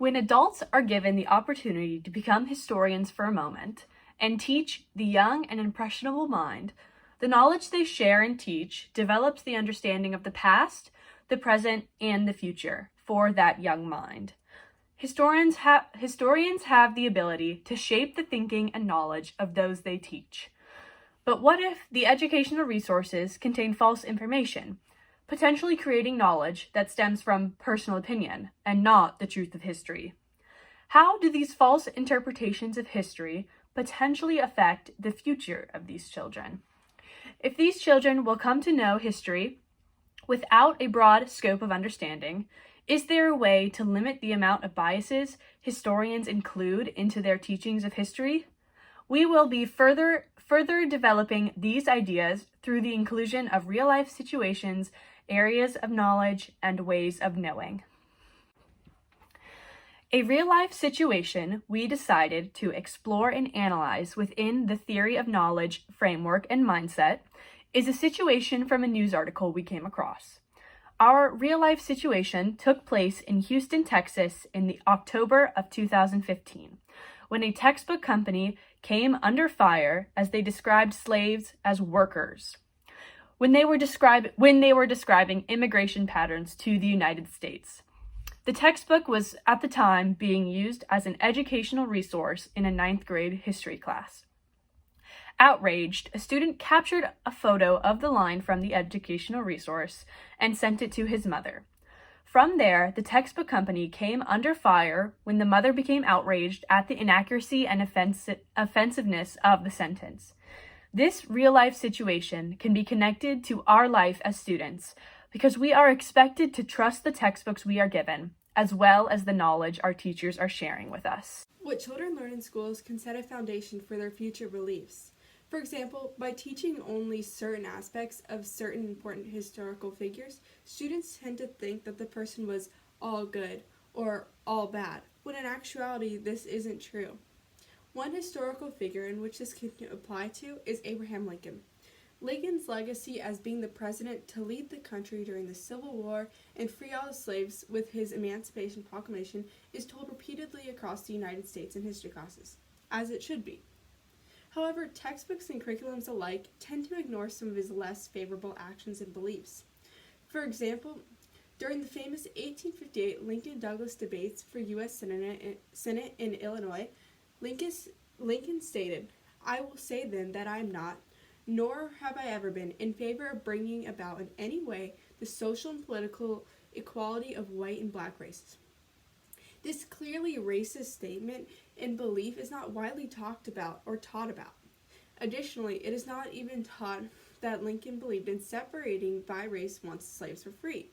When adults are given the opportunity to become historians for a moment and teach the young and impressionable mind, the knowledge they share and teach develops the understanding of the past, the present, and the future for that young mind. Historians have the ability to shape the thinking and knowledge of those they teach. But what if the educational resources contain false information, potentially creating knowledge that stems from personal opinion and not the truth of history? How do these false interpretations of history potentially affect the future of these children? If these children will come to know history without a broad scope of understanding, is there a way to limit the amount of biases historians include into their teachings of history? We will be further developing these ideas through the inclusion of real-life situations, areas of knowledge, and ways of knowing. A real-life situation we decided to explore and analyze within the theory of knowledge framework and mindset is a situation from a news article we came across. Our real-life situation took place in Houston, Texas in the October of 2015, when a textbook company came under fire as they described slaves as workers, when they were describing immigration patterns to the United States. The textbook was at the time being used as an educational resource in a 9th grade history class. Outraged, a student captured a photo of the line from the educational resource and sent it to his mother. From there, the textbook company came under fire when the mother became outraged at the inaccuracy and offensiveness of the sentence. This real-life situation can be connected to our life as students because we are expected to trust the textbooks we are given, as well as the knowledge our teachers are sharing with us. What children learn in schools can set a foundation for their future beliefs. For example, by teaching only certain aspects of certain important historical figures, students tend to think that the person was all good or all bad, when in actuality this isn't true. One historical figure in which this can apply to is Abraham Lincoln. Lincoln's legacy as being the president to lead the country during the Civil War and free all the slaves with his Emancipation Proclamation is told repeatedly across the United States in history classes, as it should be. However, textbooks and curriculums alike tend to ignore some of his less favorable actions and beliefs. For example, during the famous 1858 Lincoln-Douglas debates for U.S. Senate in Illinois, Lincoln stated, "I will say then that I am not, nor have I ever been, in favor of bringing about in any way the social and political equality of white and black races." This clearly racist statement and belief is not widely talked about or taught about. Additionally, it is not even taught that Lincoln believed in separating by race once slaves were freed.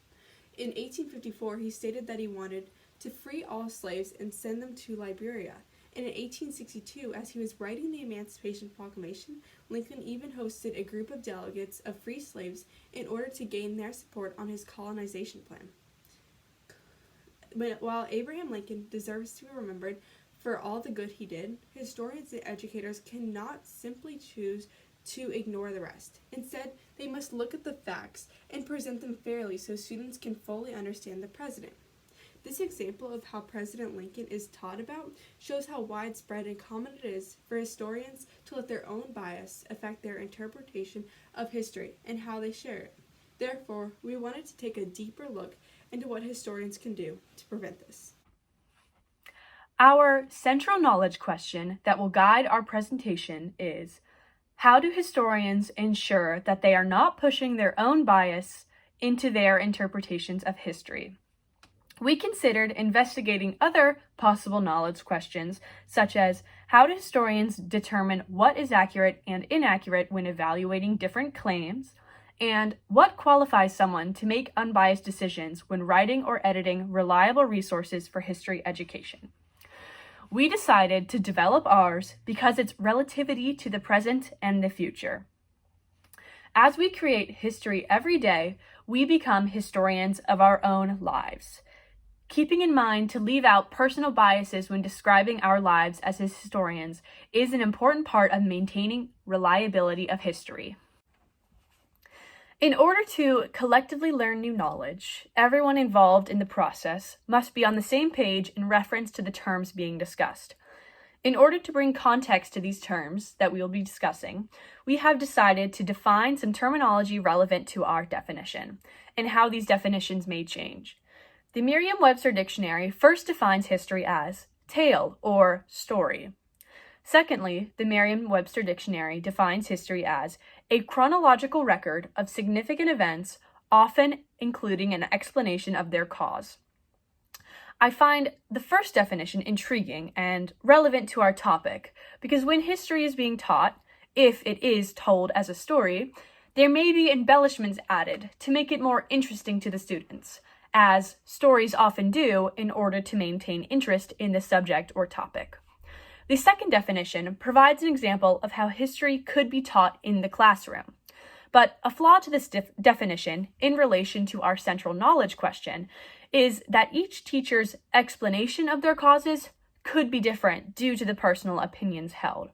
In 1854, he stated that he wanted to free all slaves and send them to Liberia. And in 1862, as he was writing the Emancipation Proclamation, Lincoln even hosted a group of delegates of free slaves in order to gain their support on his colonization plan. While Abraham Lincoln deserves to be remembered for all the good he did, historians and educators cannot simply choose to ignore the rest. Instead, they must look at the facts and present them fairly so students can fully understand the president. This example of how President Lincoln is taught about shows how widespread and common it is for historians to let their own bias affect their interpretation of history and how they share it. Therefore, we wanted to take a deeper look into what historians can do to prevent this. Our central knowledge question that will guide our presentation is, how do historians ensure that they are not pushing their own bias into their interpretations of history? We considered investigating other possible knowledge questions, such as how do historians determine what is accurate and inaccurate when evaluating different claims, and what qualifies someone to make unbiased decisions when writing or editing reliable resources for history education. We decided to develop ours because it's relativity to the present and the future. As we create history every day, we become historians of our own lives. Keeping in mind to leave out personal biases when describing our lives as historians is an important part of maintaining reliability of history. In order to collectively learn new knowledge, everyone involved in the process must be on the same page in reference to the terms being discussed. In order to bring context to these terms that we will be discussing, we have decided to define some terminology relevant to our definition and how these definitions may change. The Merriam-Webster Dictionary first defines history as tale or story. Secondly, the Merriam-Webster Dictionary defines history as a chronological record of significant events, often including an explanation of their cause. I find the first definition intriguing and relevant to our topic because when history is being taught, if it is told as a story, there may be embellishments added to make it more interesting to the students, as stories often do in order to maintain interest in the subject or topic. The second definition provides an example of how history could be taught in the classroom. But a flaw to this definition in relation to our central knowledge question is that each teacher's explanation of their causes could be different due to the personal opinions held.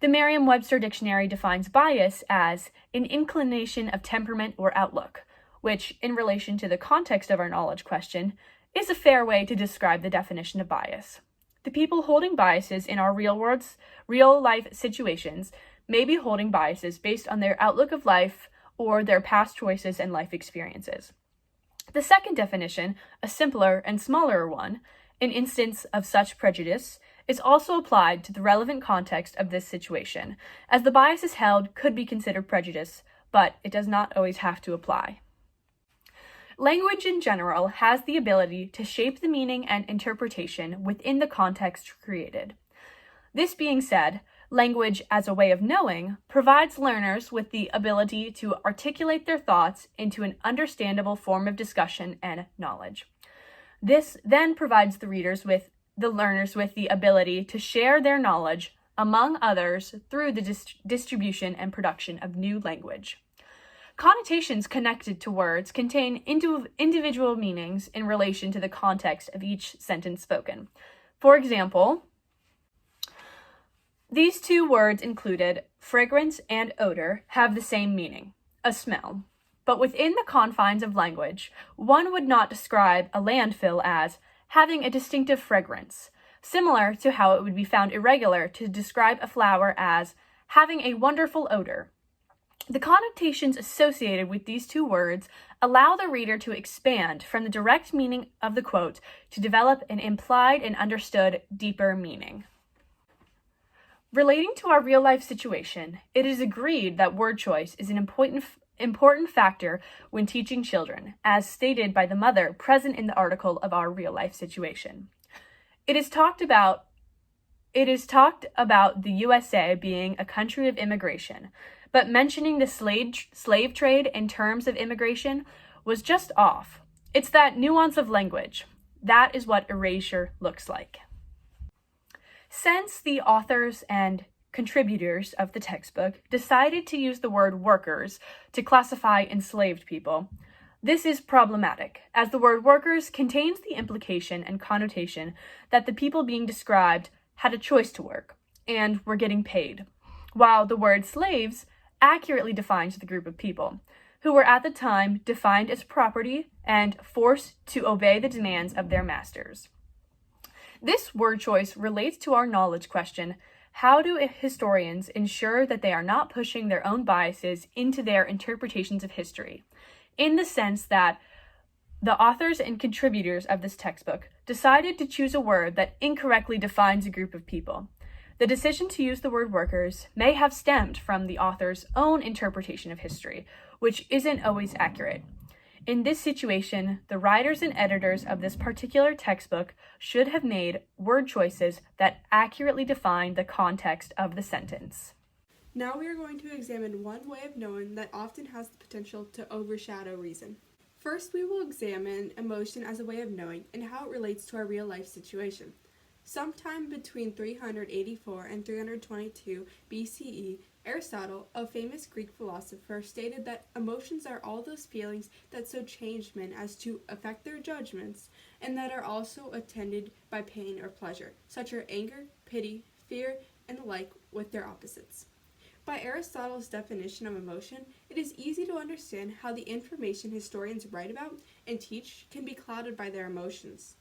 The Merriam-Webster Dictionary defines bias as an inclination of temperament or outlook, which, in relation to the context of our knowledge question, is a fair way to describe the definition of bias. The people holding biases in our real-life situations may be holding biases based on their outlook of life or their past choices and life experiences. The second definition, a simpler and smaller one, an instance of such prejudice, is also applied to the relevant context of this situation, as the biases held could be considered prejudice, but it does not always have to apply. Language in general has the ability to shape the meaning and interpretation within the context created. This being said, language as a way of knowing provides learners with the ability to articulate their thoughts into an understandable form of discussion and knowledge. This then provides the learners with the ability to share their knowledge among others through the distribution and production of new language. Connotations connected to words contain individual meanings in relation to the context of each sentence spoken. For example, these two words included, fragrance and odor, have the same meaning, a smell. But within the confines of language, one would not describe a landfill as having a distinctive fragrance, similar to how it would be found irregular to describe a flower as having a wonderful odor. The connotations associated with these two words allow the reader to expand from the direct meaning of the quote to develop an implied and understood deeper meaning. Relating to our real-life situation, it is agreed that word choice is an important factor when teaching children, as stated by the mother present in the article of our real-life situation. It is talked about the USA being a country of immigration, but mentioning the slave trade in terms of immigration was just off. It's that nuance of language. That is what erasure looks like. Since the authors and contributors of the textbook decided to use the word workers to classify enslaved people, this is problematic, as the word workers contains the implication and connotation that the people being described had a choice to work and were getting paid, while the word slaves accurately defines the group of people, who were at the time defined as property and forced to obey the demands of their masters. This word choice relates to our knowledge question: how do historians ensure that they are not pushing their own biases into their interpretations of history, in the sense that the authors and contributors of this textbook decided to choose a word that incorrectly defines a group of people? The decision to use the word workers may have stemmed from the author's own interpretation of history, which isn't always accurate. In this situation, the writers and editors of this particular textbook should have made word choices that accurately define the context of the sentence. Now we are going to examine one way of knowing that often has the potential to overshadow reason. First, we will examine emotion as a way of knowing and how it relates to our real-life situation. Sometime between 384 and 322 BCE, Aristotle, a famous Greek philosopher, stated that emotions are all those feelings that so change men as to affect their judgments, and that are also attended by pain or pleasure, such as anger, pity, fear, and the like, with their opposites. By Aristotle's definition of emotion, it is easy to understand how the information historians write about and teach can be clouded by their emotions.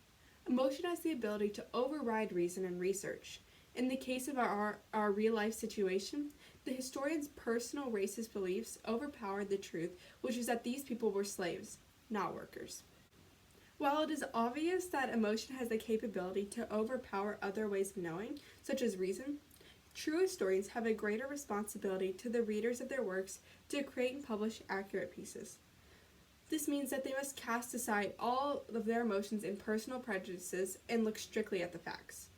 Emotion has the ability to override reason and research. In the case of our real-life situation, the historian's personal racist beliefs overpowered the truth, which is that these people were slaves, not workers. While it is obvious that emotion has the capability to overpower other ways of knowing, such as reason, true historians have a greater responsibility to the readers of their works to create and publish accurate pieces. This means that they must cast aside all of their emotions and personal prejudices and look strictly at the facts.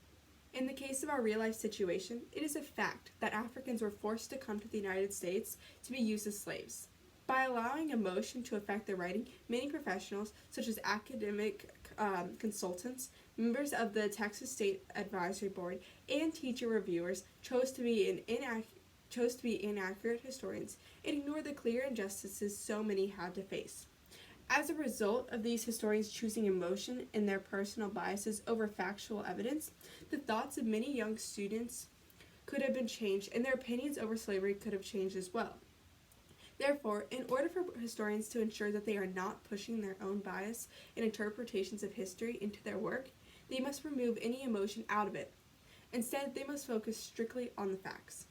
In the case of our real-life situation, it is a fact that Africans were forced to come to the United States to be used as slaves. By allowing emotion to affect their writing, many professionals, such as academic consultants, members of the Texas State Advisory Board, and teacher reviewers, chose to be inaccurate historians and ignore the clear injustices so many had to face. As a result of these historians choosing emotion and their personal biases over factual evidence, the thoughts of many young students could have been changed, and their opinions over slavery could have changed as well. Therefore, in order for historians to ensure that they are not pushing their own bias and interpretations of history into their work, they must remove any emotion out of it. Instead, they must focus strictly on the facts.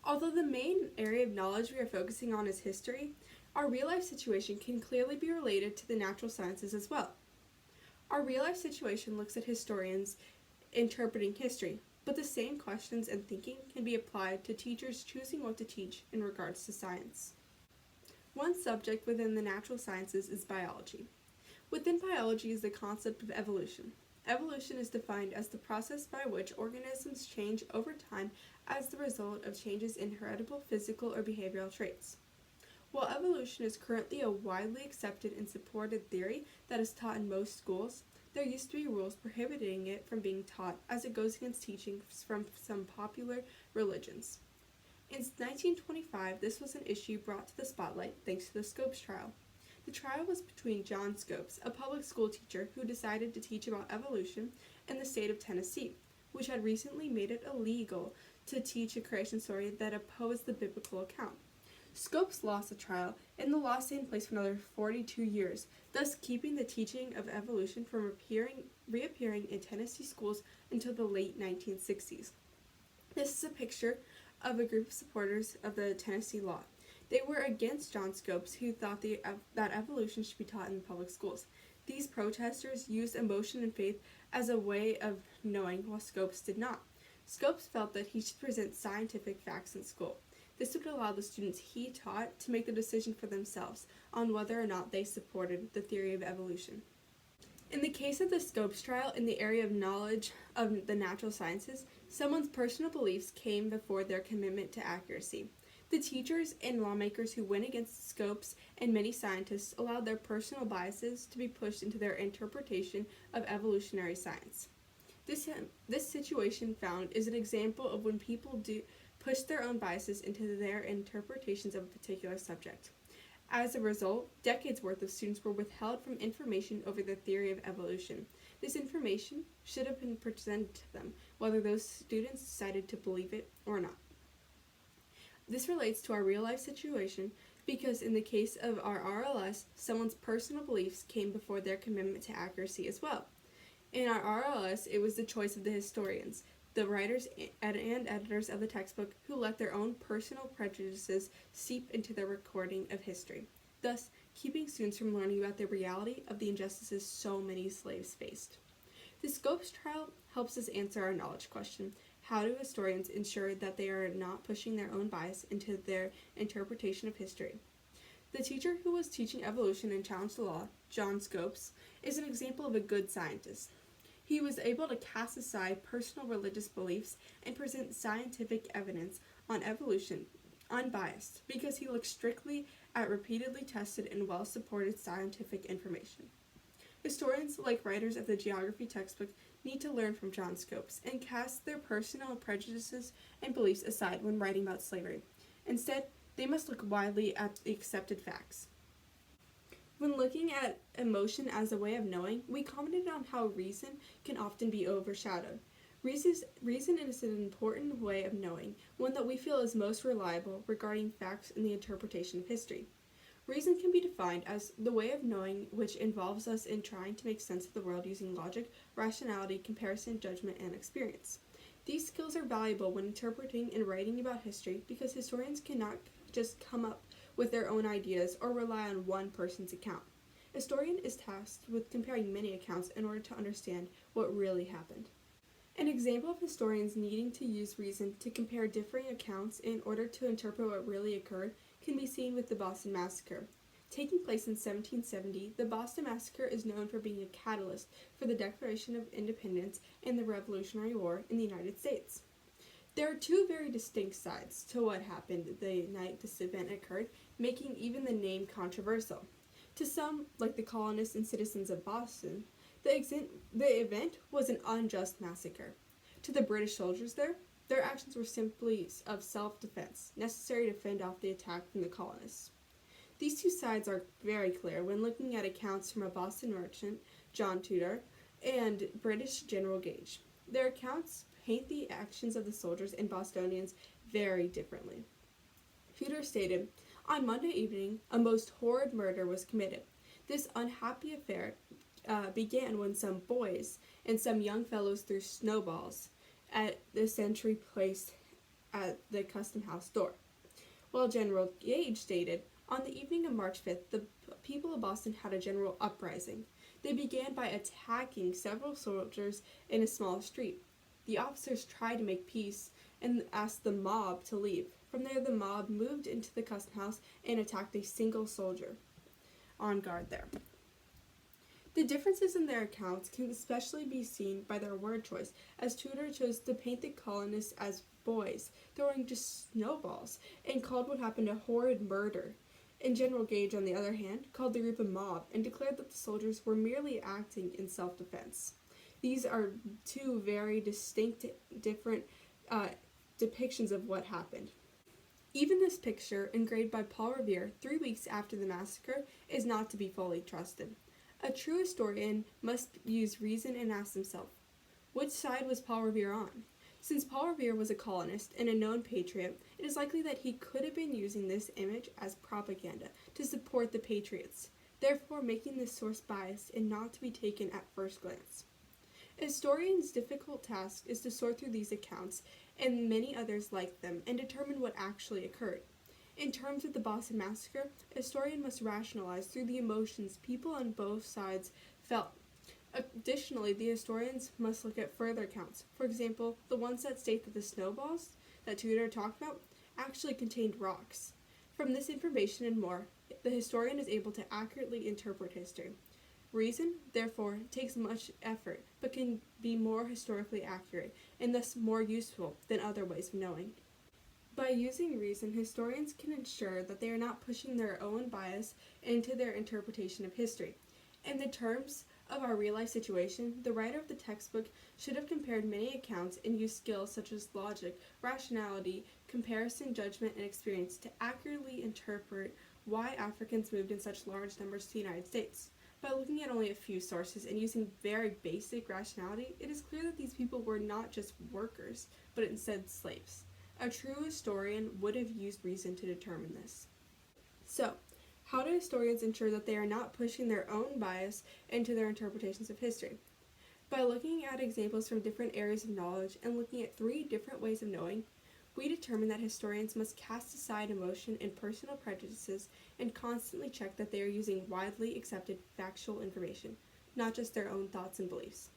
Although the main area of knowledge we are focusing on is history, our real-life situation can clearly be related to the natural sciences as well. Our real-life situation looks at historians interpreting history, but the same questions and thinking can be applied to teachers choosing what to teach in regards to science. One subject within the natural sciences is biology. Within biology is the concept of evolution. Evolution is defined as the process by which organisms change over time as the result of changes in heritable physical or behavioral traits. While evolution is currently a widely accepted and supported theory that is taught in most schools, there used to be rules prohibiting it from being taught, as it goes against teachings from some popular religions. In 1925, this was an issue brought to the spotlight thanks to the Scopes trial. The trial was between John Scopes, a public school teacher who decided to teach about evolution, and the state of Tennessee, which had recently made it illegal to teach a creation story that opposed the biblical account. Scopes lost the trial, and the law stayed in place for another 42 years, thus keeping the teaching of evolution from reappearing in Tennessee schools until the late 1960s. This is a picture of a group of supporters of the Tennessee law. They were against John Scopes, who thought that evolution should be taught in public schools. These protesters used emotion and faith as a way of knowing, while Scopes did not. Scopes felt that he should present scientific facts in school. This would allow the students he taught to make the decision for themselves on whether or not they supported the theory of evolution. In the case of the Scopes trial in the area of knowledge of the natural sciences, someone's personal beliefs came before their commitment to accuracy. The teachers and lawmakers who went against Scopes and many scientists allowed their personal biases to be pushed into their interpretation of evolutionary science. This situation found is an example of when people push their own biases into their interpretations of a particular subject. As a result, decades worth of students were withheld from information over the theory of evolution. This information should have been presented to them, whether those students decided to believe it or not. This relates to our real-life situation because in the case of our RLS, someone's personal beliefs came before their commitment to accuracy as well. In our RLS, it was the choice of the historians, the writers and editors of the textbook, who let their own personal prejudices seep into their recording of history, thus keeping students from learning about the reality of the injustices so many slaves faced. The Scopes trial helps us answer our knowledge question. How do historians ensure that they are not pushing their own bias into their interpretation of history? The teacher who was teaching evolution and challenged the law, John Scopes, is an example of a good scientist. He was able to cast aside personal religious beliefs and present scientific evidence on evolution unbiased because he looked strictly at repeatedly tested and well-supported scientific information. Historians, like writers of the geography textbook, need to learn from John Scopes and cast their personal prejudices and beliefs aside when writing about slavery. Instead, they must look widely at the accepted facts. When looking at emotion as a way of knowing, we commented on how reason can often be overshadowed. Reason is an important way of knowing, one that we feel is most reliable regarding facts and the interpretation of history. Reason can be defined as the way of knowing which involves us in trying to make sense of the world using logic, rationality, comparison, judgment, and experience. These skills are valuable when interpreting and writing about history because historians cannot just come up with their own ideas or rely on one person's account. A historian is tasked with comparing many accounts in order to understand what really happened. An example of historians needing to use reason to compare differing accounts in order to interpret what really occurred can be seen with the Boston Massacre. Taking place in 1770, the Boston Massacre is known for being a catalyst for the Declaration of Independence and the Revolutionary War in the United States. There are two very distinct sides to what happened the night this event occurred, making even the name controversial. To some, like the colonists and citizens of Boston, the event was an unjust massacre. To the British soldiers there, their actions were simply of self-defense, necessary to fend off the attack from the colonists. These two sides are very clear when looking at accounts from a Boston merchant, John Tudor, and British General Gage. Their accounts paint the actions of the soldiers and Bostonians very differently. Tudor stated, "On Monday evening, a most horrid murder was committed. This unhappy affair began when some boys and some young fellows threw snowballs at the sentry placed at the custom house door." While General Gage stated, "On the evening of March 5th, the people of Boston had a general uprising. They began by attacking several soldiers in a small street. The officers tried to make peace and asked the mob to leave. From there, the mob moved into the custom house and attacked a single soldier on guard there." The differences in their accounts can especially be seen by their word choice, as Tudor chose to paint the colonists as boys, throwing just snowballs, and called what happened a horrid murder. And General Gage, on the other hand, called the group a mob and declared that the soldiers were merely acting in self-defense. These are two very different depictions of what happened. Even this picture, engraved by Paul Revere 3 weeks after the massacre, is not to be fully trusted. A true historian must use reason and ask himself, which side was Paul Revere on? Since Paul Revere was a colonist and a known patriot, it is likely that he could have been using this image as propaganda to support the patriots, therefore making this source biased and not to be taken at first glance. A historian's difficult task is to sort through these accounts and many others like them and determine what actually occurred. In terms of the Boston Massacre, a historian must rationalize through the emotions people on both sides felt. Additionally, the historians must look at further accounts. For example, the ones that state that the snowballs that Tudor talked about actually contained rocks. From this information and more, the historian is able to accurately interpret history. Reason, therefore, takes much effort, but can be more historically accurate, and thus more useful than other ways of knowing. By using reason, historians can ensure that they are not pushing their own bias into their interpretation of history. In the terms of our real-life situation, the writer of the textbook should have compared many accounts and used skills such as logic, rationality, comparison, judgment, and experience to accurately interpret why Africans moved in such large numbers to the United States. By looking at only a few sources and using very basic rationality, it is clear that these people were not just workers, but instead slaves. A true historian would have used reason to determine this. So, how do historians ensure that they are not pushing their own bias into their interpretations of history? By looking at examples from different areas of knowledge and looking at 3 different ways of knowing, we determine that historians must cast aside emotion and personal prejudices and constantly check that they are using widely accepted factual information, not just their own thoughts and beliefs.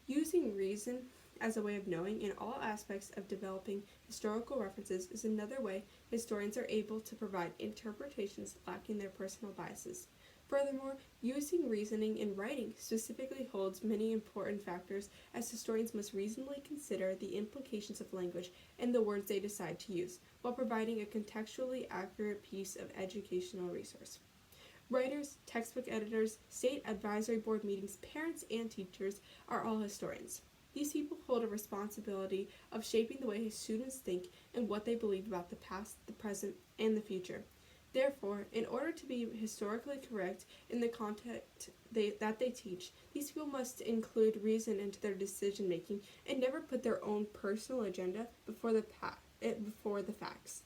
Using reason as a way of knowing in all aspects of developing historical references is another way historians are able to provide interpretations lacking their personal biases. Furthermore, using reasoning in writing specifically holds many important factors, as historians must reasonably consider the implications of language and the words they decide to use, while providing a contextually accurate piece of educational resource. Writers, textbook editors, state advisory board meetings, parents, and teachers are all historians. These people hold a responsibility of shaping the way students think and what they believe about the past, the present, and the future. Therefore, in order to be historically correct in the context that they teach, these people must include reason into their decision making and never put their own personal agenda before the facts.